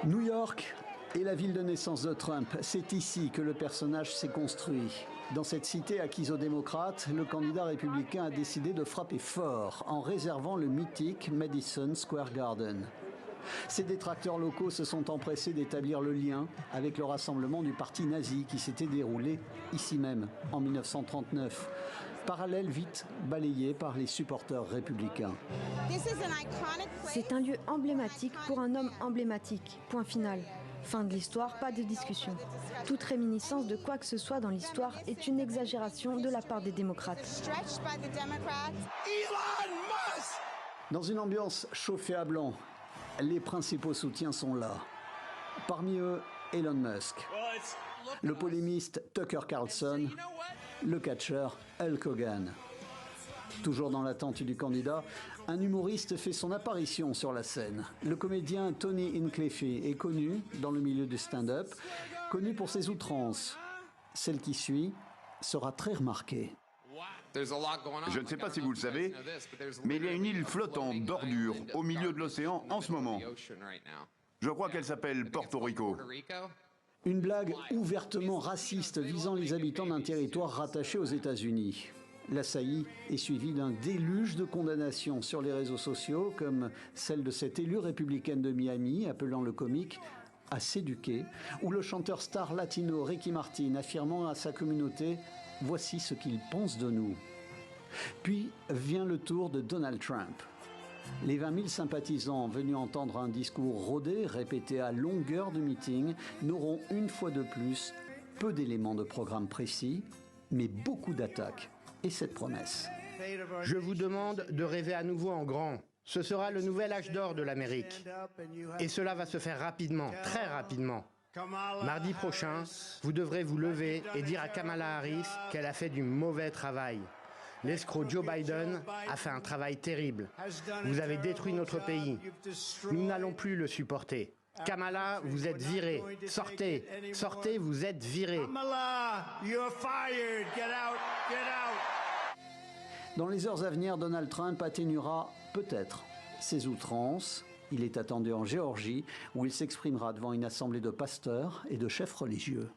New York est la ville de naissance de Trump. C'est ici que le personnage s'est construit. Dans cette cité acquise aux démocrates, le candidat républicain a décidé de frapper fort en réservant le mythique Madison Square Garden. Ses détracteurs locaux se sont empressés d'établir le lien avec le rassemblement du parti nazi qui s'était déroulé ici même en 1939. Parallèle vite balayé par les supporters républicains. C'est un lieu emblématique pour un homme emblématique. Point final. Fin de l'histoire, pas de discussion. Toute réminiscence de quoi que ce soit dans l'histoire est une exagération de la part des démocrates. Dans une ambiance chauffée à blanc, les principaux soutiens sont là. Parmi eux, Elon Musk, le polémiste Tucker Carlson, le catcheur Hulk Hogan. Toujours dans l'attente du candidat, un humoriste fait son apparition sur la scène. Le comédien Tony Hinchcliffe est connu dans le milieu du stand-up, connu pour ses outrances. Celle qui suit sera très remarquée. Je ne sais pas si vous le savez, mais il y a une île flottante d'ordures au milieu de l'océan en ce moment. Je crois qu'elle s'appelle Porto Rico. Une blague ouvertement raciste visant les habitants d'un territoire rattaché aux États-Unis. La saillie est suivie d'un déluge de condamnations sur les réseaux sociaux, comme celle de cette élue républicaine de Miami, appelant le comique à s'éduquer, ou le chanteur star latino Ricky Martin affirmant à sa communauté « Voici ce qu'ils pensent de nous ». Puis vient le tour de Donald Trump. Les 20 000 sympathisants venus entendre un discours rodé, répété à longueur de meeting, n'auront une fois de plus peu d'éléments de programme précis, mais beaucoup d'attaques. Et cette promesse. Je vous demande de rêver à nouveau en grand. Ce sera le nouvel âge d'or de l'Amérique. Et cela va se faire rapidement, très rapidement. Mardi prochain, vous devrez vous lever et dire à Kamala Harris qu'elle a fait du mauvais travail. L'escroc Joe Biden a fait un travail terrible. Vous avez détruit notre pays. Nous n'allons plus le supporter. Kamala, vous êtes virée. Sortez, sortez, vous êtes virée. Kamala, you're fired. Get out, get out. Dans les heures à venir, Donald Trump atténuera peut-être ses outrances. Il est attendu en Géorgie, où il s'exprimera devant une assemblée de pasteurs et de chefs religieux.